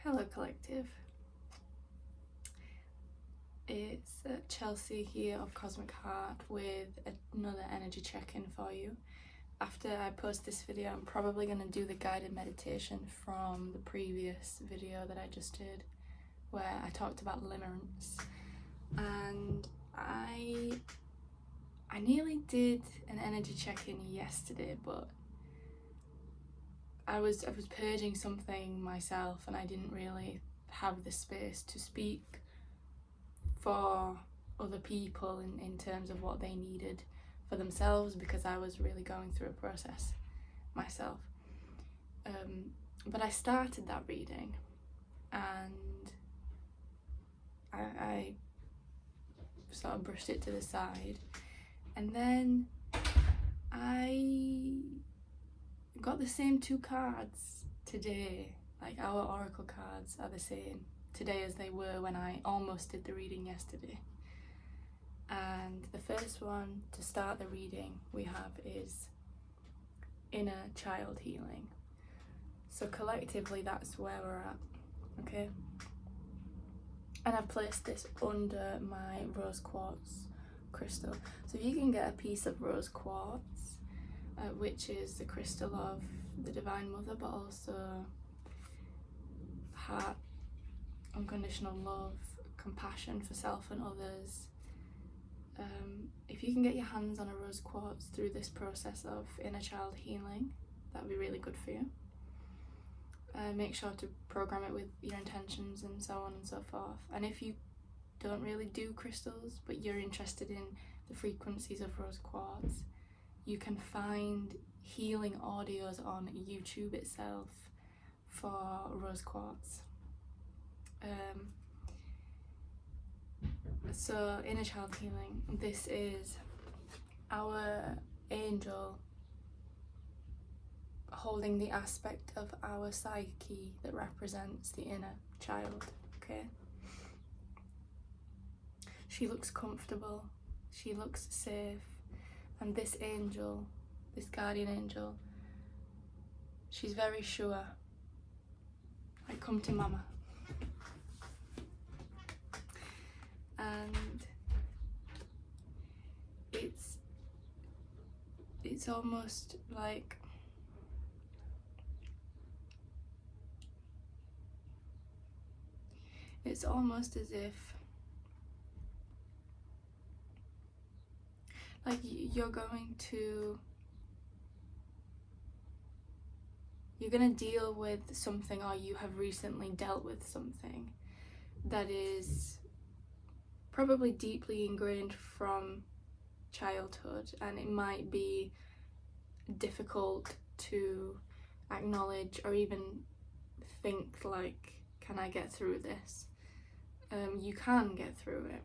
Hello collective, it's Chelsea here of Cosmic Heart with another energy check-in for you. After I post this video, I'm probably going to do the guided meditation from the previous video that I just did, where I talked about limerence. And I nearly did an energy check-in yesterday, but I was purging something myself and I didn't really have the space to speak for other people in terms of what they needed for themselves, because I was really going through a process myself. But I started that reading and I sort of brushed it to the side, and then I got the same two cards today. Like, our oracle cards are the same today as they were when I almost did the reading yesterday. And the first one to start the reading we have is inner child healing. So collectively that's where we're at, okay? And I've placed this under my rose quartz crystal. So if you can get a piece of rose quartz, which is the crystal of the Divine Mother, but also heart, unconditional love, compassion for self and others. If you can get your hands on a rose quartz through this process of inner child healing, that would be really good for you. Make sure to program it with your intentions and so on and so forth. And if you don't really do crystals, but you're interested in the frequencies of rose quartz, you can find healing audios on YouTube itself for rose quartz. So inner child healing, this is our angel holding the aspect of our psyche that represents the inner child, okay? She looks comfortable, she looks safe, and this angel, this guardian angel, she's very sure. Like, come to mama. And it's almost like it's almost as if like you're going to deal with something, or you have recently dealt with something that is probably deeply ingrained from childhood, and it might be difficult to acknowledge or even think like, can I get through this? You can get through it,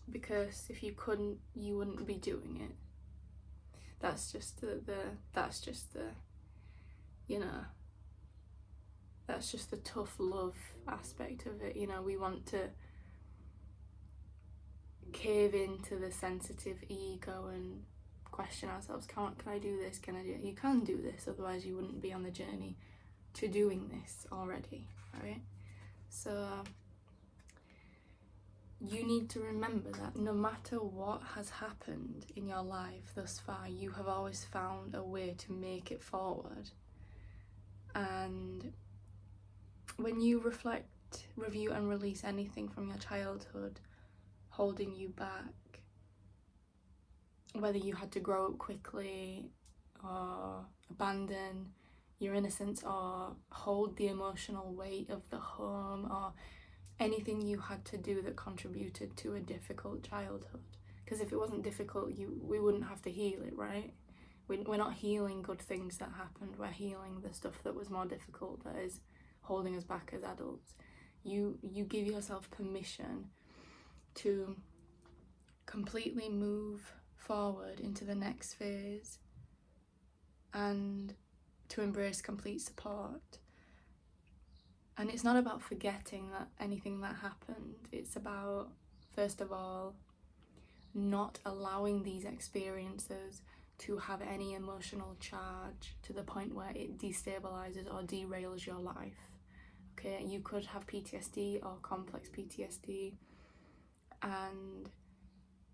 because if you couldn't, you wouldn't be doing it. That's just the you know, that's just the tough love aspect of it. You know, we want to cave into the sensitive ego and question ourselves, can I do this? Can I do it? You can do this, otherwise you wouldn't be on the journey to doing this already, right? So you need to remember that no matter what has happened in your life thus far, you have always found a way to make it forward. And when you reflect, review and release anything from your childhood holding you back, whether you had to grow up quickly or abandon your innocence or hold the emotional weight of the home, or anything you had to do that contributed to a difficult childhood. Because if it wasn't difficult, we wouldn't have to heal it, right? We're not healing good things that happened, we're healing the stuff that was more difficult, that is holding us back as adults. You give yourself permission to completely move forward into the next phase and to embrace complete support. And it's not about forgetting that anything that happened. It's about, first of all, not allowing these experiences to have any emotional charge to the point where it destabilizes or derails your life, Okay, you could have PTSD or complex PTSD, and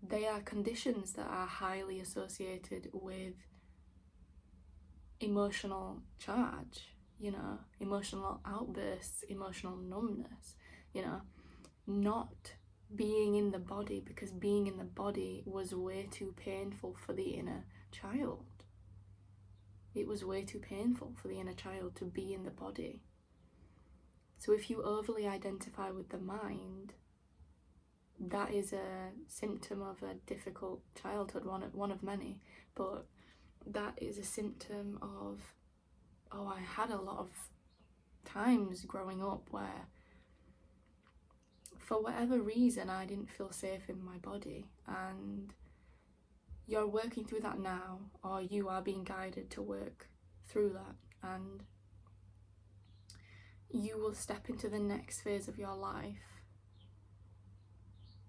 they are conditions that are highly associated with emotional charge, you know, emotional outbursts, emotional numbness, you know, not being in the body, because being in the body was way too painful for the inner child. It was way too painful for the inner child to be in the body. So if you overly identify with the mind, that is a symptom of a difficult childhood, one of many, but that is a symptom of, oh, I had a lot of times growing up where for whatever reason I didn't feel safe in my body, and you're working through that now, or you are being guided to work through that, and you will step into the next phase of your life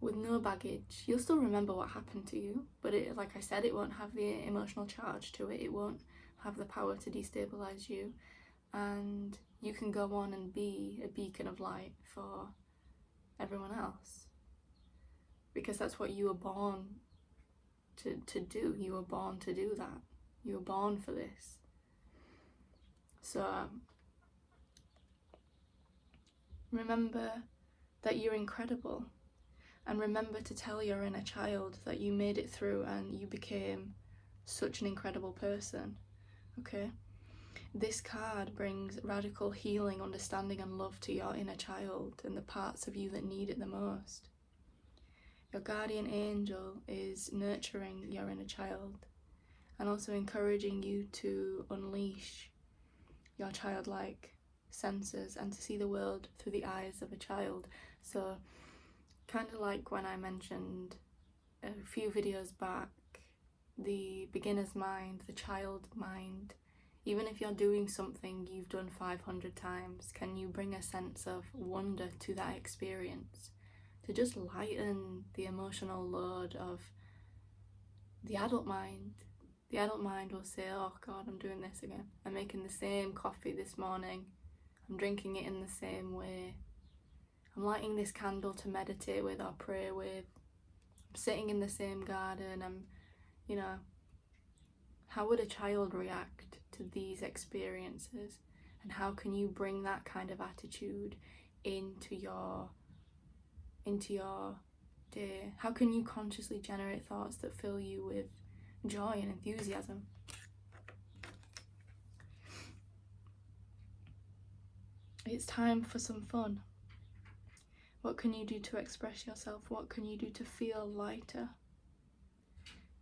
with no baggage. You'll still remember what happened to you, but it, like I said, it won't have the emotional charge to it. It won't have the power to destabilize you, and you can go on and be a beacon of light for everyone else, because that's what you were born to do. You were born to do that. You were born for this. So remember that you're incredible, and remember to tell your inner child that you made it through and you became such an incredible person. Okay? This card brings radical healing, understanding and love to your inner child and the parts of you that need it the most. Your guardian angel is nurturing your inner child and also encouraging you to unleash your childlike senses and to see the world through the eyes of a child. So kind of like when I mentioned a few videos back, the beginner's mind, the child mind, even if you're doing something you've done 500 times, can you bring a sense of wonder to that experience to just lighten the emotional load of the adult mind? The adult mind will say, oh God, I'm doing this again. I'm making the same coffee this morning. I'm drinking it in the same way. I'm lighting this candle to meditate with or pray with. I'm sitting in the same garden. You know, how would a child react to these experiences? And how can you bring that kind of attitude into your day? How can you consciously generate thoughts that fill you with joy and enthusiasm? It's time for some fun. What can you do to express yourself? What can you do to feel lighter?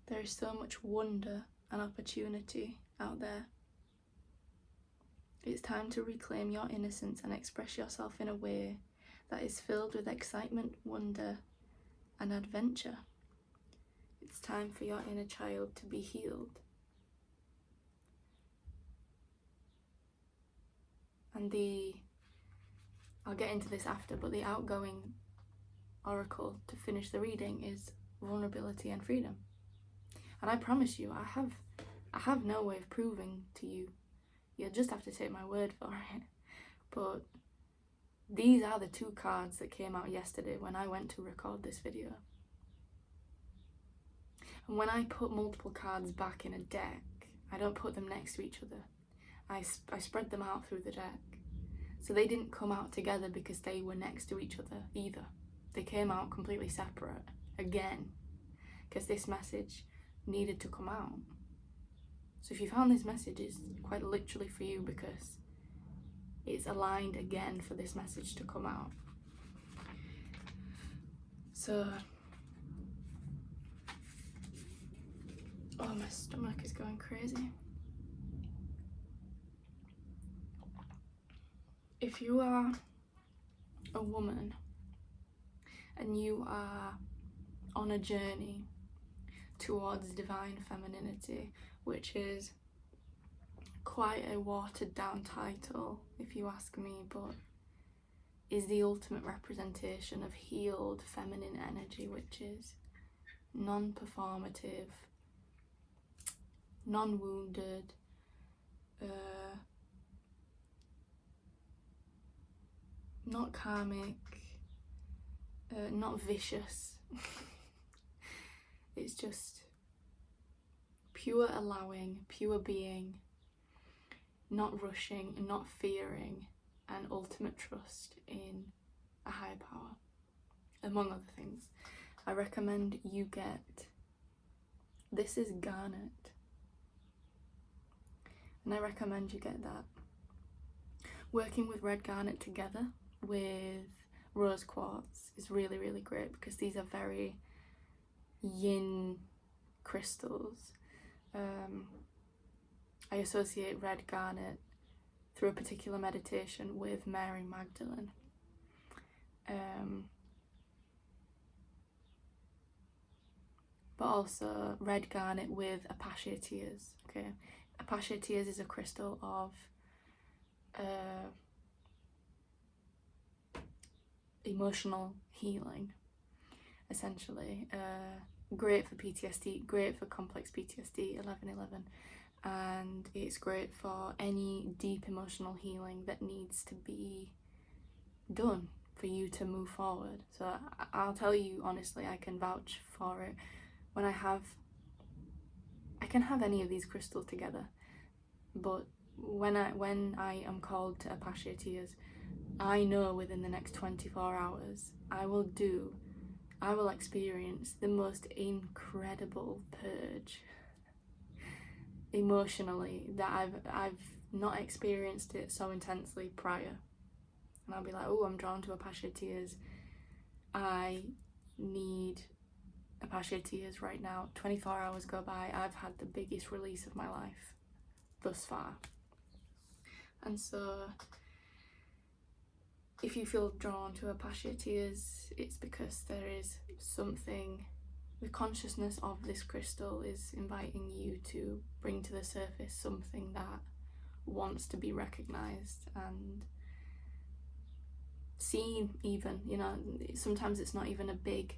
There is so much wonder and opportunity out there. It's time to reclaim your innocence and express yourself in a way that is filled with excitement, wonder, and adventure. It's time for your inner child to be healed. And I'll get into this after, but the outgoing oracle to finish the reading is vulnerability and freedom. And I promise you, I have no way of proving to you. You'll just have to take my word for it. But these are the two cards that came out yesterday when I went to record this video. And when I put multiple cards back in a deck, I don't put them next to each other. I spread them out through the deck. So they didn't come out together because they were next to each other either. They came out completely separate again, because this message needed to come out. So if you found this message, it's quite literally for you, because it's aligned again for this message to come out. So, oh, my stomach is going crazy. If you are a woman and you are on a journey towards divine femininity, which is quite a watered down title if you ask me, but is the ultimate representation of healed feminine energy, which is non-performative, non-wounded, not karmic, not vicious. It's just pure allowing, pure being, not rushing, not fearing, and ultimate trust in a higher power, among other things. I recommend you get, this is garnet, and I recommend you get that. Working with red garnet together with rose quartz is really, really great, because these are very yin crystals. I associate red garnet through a particular meditation with Mary Magdalene. But also red garnet with Apache tears. Okay, Apache tears is a crystal of emotional healing, essentially. Great for PTSD, great for complex PTSD, 1111, and it's great for any deep emotional healing that needs to be done for you to move forward. So I'll tell you honestly, I can vouch for it. When I can have any of these crystals together, but when I am called to Apache tears, I know within the next 24 hours I will experience the most incredible purge emotionally that I've not experienced it so intensely prior. And I'll be like, oh, I'm drawn to Apache tears. I need Apache tears right now. 24 hours go by, I've had the biggest release of my life thus far. And so if you feel drawn to Apache tears, it's because there is something, the consciousness of this crystal is inviting you to bring to the surface something that wants to be recognized and seen even. You know, sometimes it's not even a big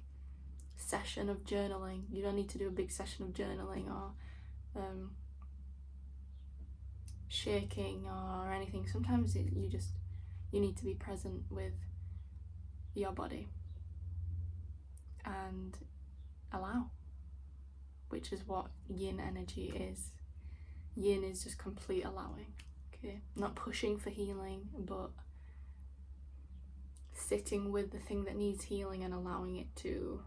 session of journaling. You don't need to do a big session of journaling or shaking or anything. Sometimes you need to be present with your body and allow, which is what yin energy is. Yin is just complete allowing, okay? Not pushing for healing, but sitting with the thing that needs healing and allowing it to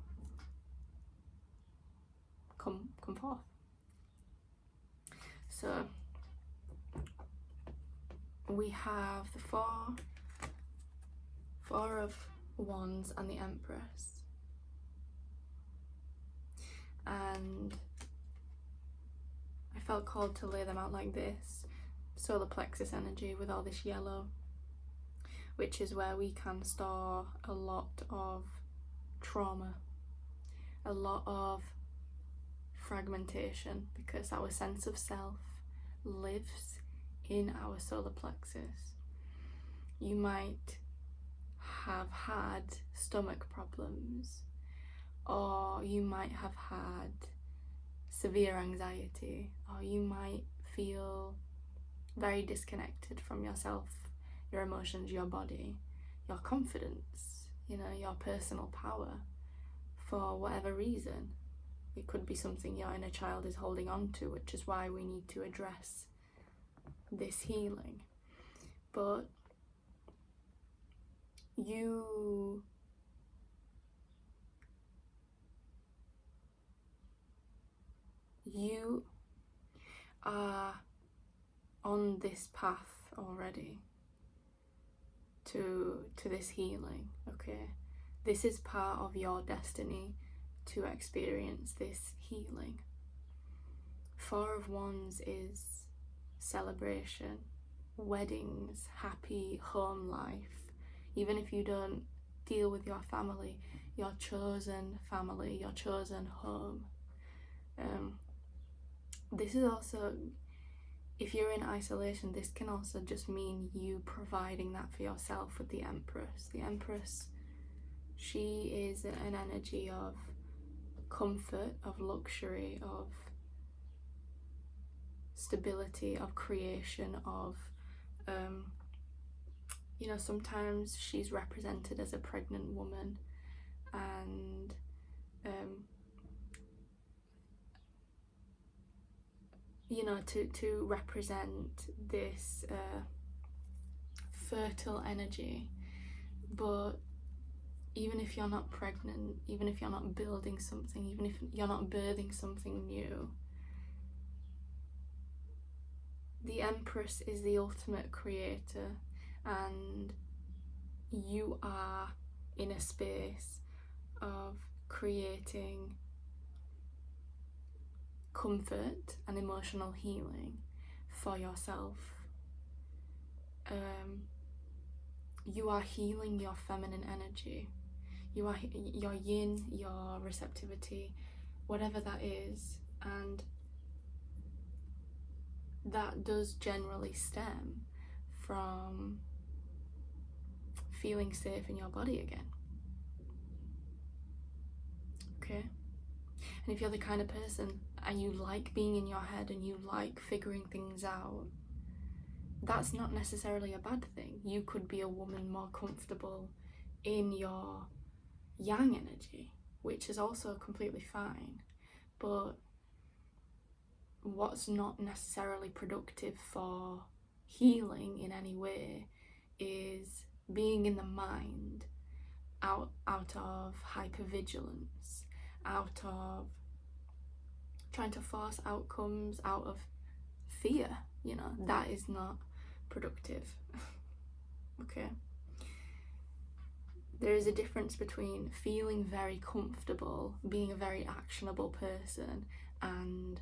come forth. So we have the four of wands and the Empress, and I felt called to lay them out like this. Solar plexus energy with all this yellow, which is where we can store a lot of trauma, a lot of fragmentation, because our sense of self lives in our solar plexus. You might have had stomach problems, or you might have had severe anxiety, or you might feel very disconnected from yourself, your emotions, your body, your confidence, you know, your personal power, for whatever reason. It could be something your inner child is holding on to, which is why we need to address this healing. But you are on this path already to this healing, okay? This is part of your destiny to experience this healing. Four of Wands is celebration, weddings, happy home life. Even if you don't deal with your family, your chosen family, your chosen home. This is also, if you're in isolation, this can also just mean you providing that for yourself with the Empress. The Empress, she is an energy of comfort, of luxury, of stability, of creation, of You know, sometimes she's represented as a pregnant woman, and you know, to represent this fertile energy. But even if you're not pregnant, even if you're not building something, even if you're not birthing something new, the Empress is the ultimate creator, and you are in a space of creating comfort and emotional healing for yourself. You are healing your feminine energy. You are your yin, your receptivity, whatever that is, and that does generally stem from feeling safe in your body again. Okay? And if you're the kind of person and you like being in your head and you like figuring things out, that's not necessarily a bad thing. You could be a woman more comfortable in your yang energy, which is also completely fine. But what's not necessarily productive for healing in any way is being in the mind out of hypervigilance, out of trying to force outcomes out of fear. You know, that is not productive. Okay? There is a difference between feeling very comfortable, being a very actionable person, and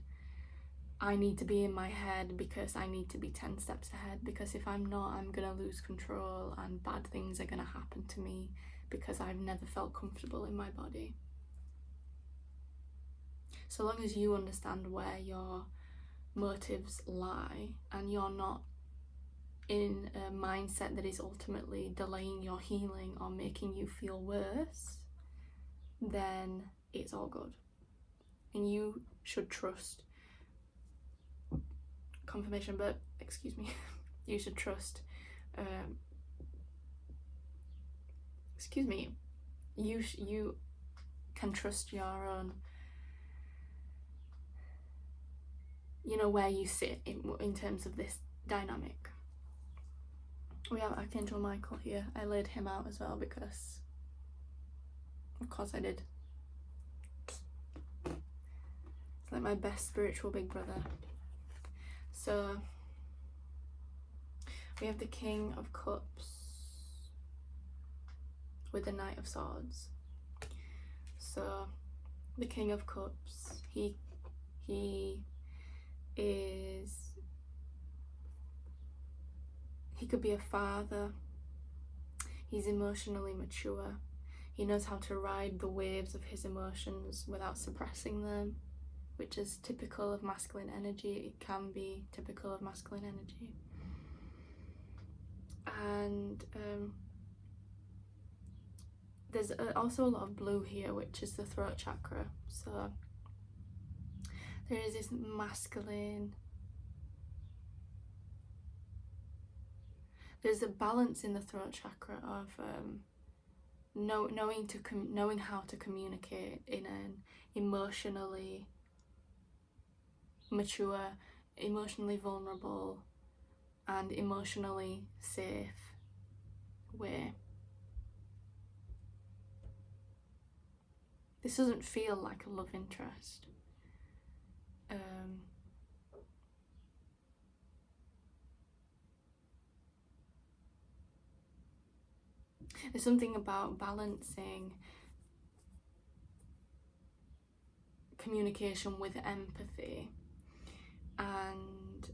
I need to be in my head because I need to be 10 steps ahead, because if I'm not, I'm gonna lose control and bad things are gonna happen to me because I've never felt comfortable in my body. So long as you understand where your motives lie and you're not in a mindset that is ultimately delaying your healing or making you feel worse, then it's all good. And you should trust confirmation, but excuse me, you should trust you can trust your own, you know, where you sit in terms of this dynamic. We have Archangel Michael here. I laid him out as well because of course I did. It's like my best spiritual big brother. So we have the King of Cups with the Knight of Swords. So the King of Cups, he could be a father. He's emotionally mature. He knows how to ride the waves of his emotions without suppressing them, which is typical of masculine energy. It can be typical of masculine energy. And there's also a lot of blue here, which is the throat chakra. So there is this masculine, there's a balance in the throat chakra of knowing how to communicate in an emotionally mature, emotionally vulnerable, and emotionally safe way. This doesn't feel like a love interest. There's something about balancing communication with empathy and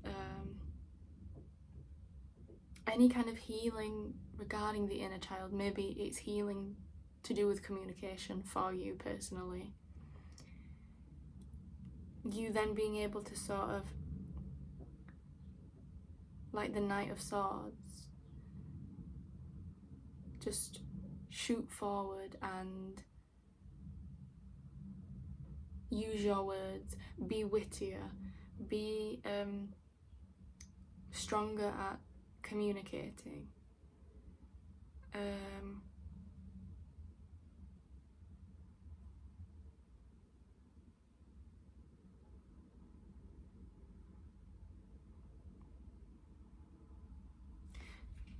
any kind of healing regarding the inner child. Maybe it's healing to do with communication for you personally. You then being able to sort of, like the Knight of Swords, just shoot forward and use your words, be wittier, be stronger at communicating.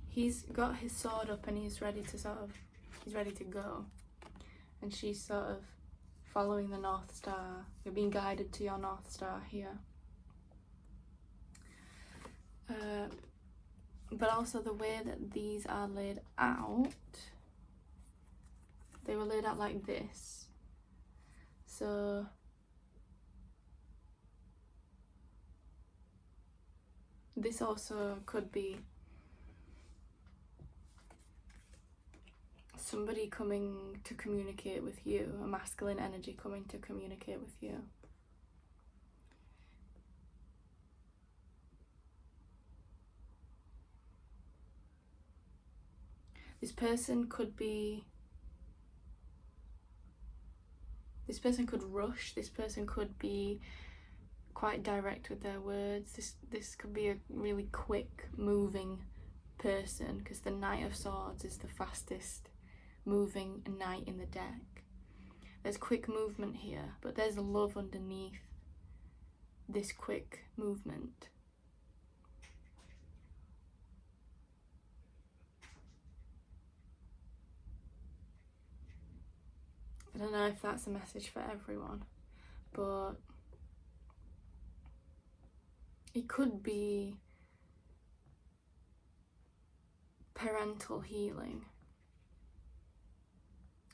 He's got his sword up and he's ready to go. And she's sort of following the North Star. You're being guided to your North Star here. But also the way that these are laid out, they were laid out like this. So this also could be somebody coming to communicate with you, a masculine energy coming to communicate with you. This person could rush, this person could be quite direct with their words. This could be a really quick moving person, because the Knight of Swords is the fastest moving knight in the deck. There's quick movement here, but there's love underneath this quick movement. I don't know if that's a message for everyone, but it could be parental healing,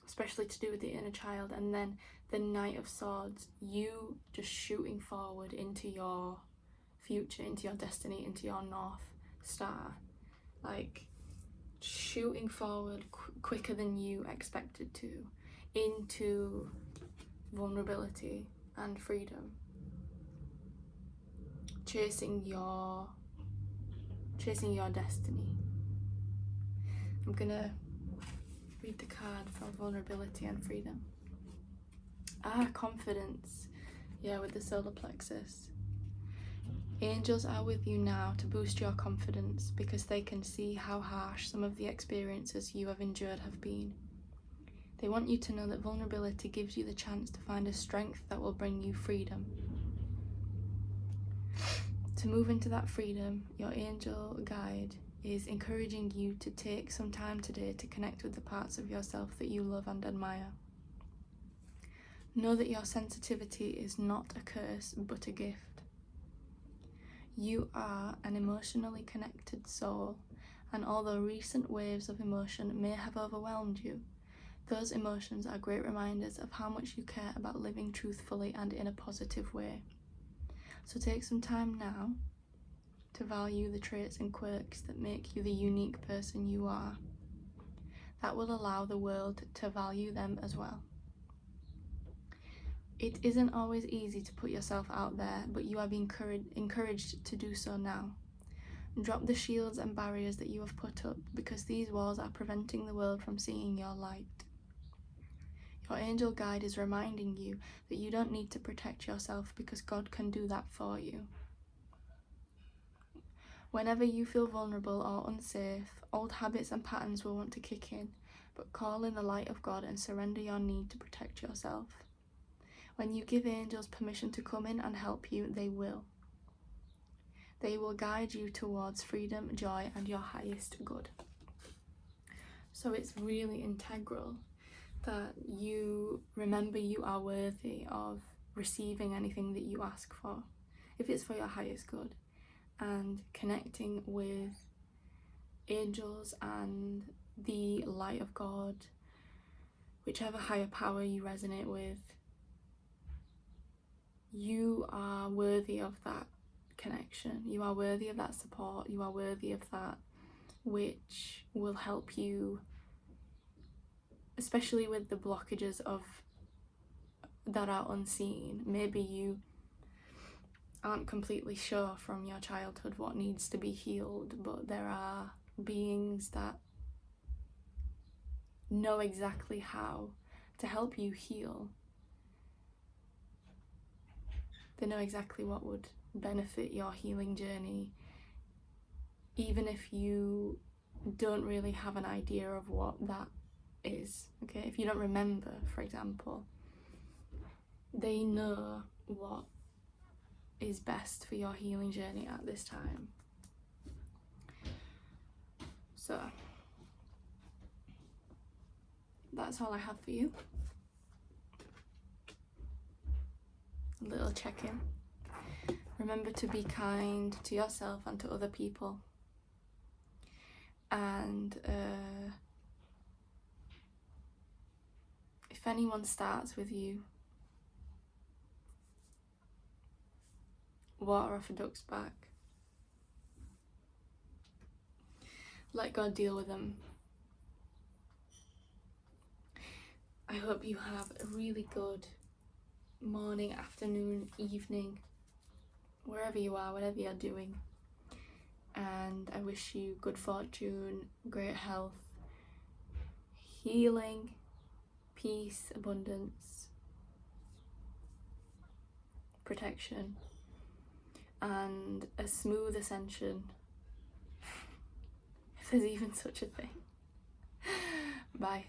especially to do with the inner child, and then the Knight of Swords, you just shooting forward into your future, into your destiny, into your North Star, like shooting forward quicker than you expected to, into vulnerability and freedom, chasing your destiny. I'm gonna read the card for vulnerability and freedom. Confidence. Yeah, with the solar plexus. Angels are with you now to boost your confidence, because they can see how harsh some of the experiences you have endured have been. They want you to know that vulnerability gives you the chance to find a strength that will bring you freedom. To move into that freedom, your angel guide is encouraging you to take some time today to connect with the parts of yourself that you love and admire. Know that your sensitivity is not a curse, but a gift. You are an emotionally connected soul, and although recent waves of emotion may have overwhelmed you, those emotions are great reminders of how much you care about living truthfully and in a positive way. So take some time now to value the traits and quirks that make you the unique person you are. That will allow the world to value them as well. It isn't always easy to put yourself out there, but you are being encouraged to do so now. Drop the shields and barriers that you have put up, because these walls are preventing the world from seeing your light. Your angel guide is reminding you that you don't need to protect yourself, because God can do that for you. Whenever you feel vulnerable or unsafe, old habits and patterns will want to kick in, but call in the light of God and surrender your need to protect yourself. When you give angels permission to come in and help you, they will. They will guide you towards freedom, joy, and your highest good. So it's really integral that you remember you are worthy of receiving anything that you ask for, if it's for your highest good, and connecting with angels and the light of God, whichever higher power you resonate with. You are worthy of that connection. You are worthy of that support. You are worthy of that which will help you, especially with the blockages of that are unseen. Maybe you aren't completely sure from your childhood what needs to be healed, but there are beings that know exactly how to help you heal. They know exactly what would benefit your healing journey, even if you don't really have an idea of what that is, okay? If you don't remember, for example, they know what is best for your healing journey at this time. So that's all I have for you. A little check-in. Remember to be kind to yourself and to other people. And if anyone starts with you, water off a duck's back. Let God deal with them. I hope you have a really good morning, afternoon, evening, wherever you are, whatever you're doing. And I wish you good fortune, great health, healing, peace, abundance, protection, and a smooth ascension, if there's even such a thing. Bye.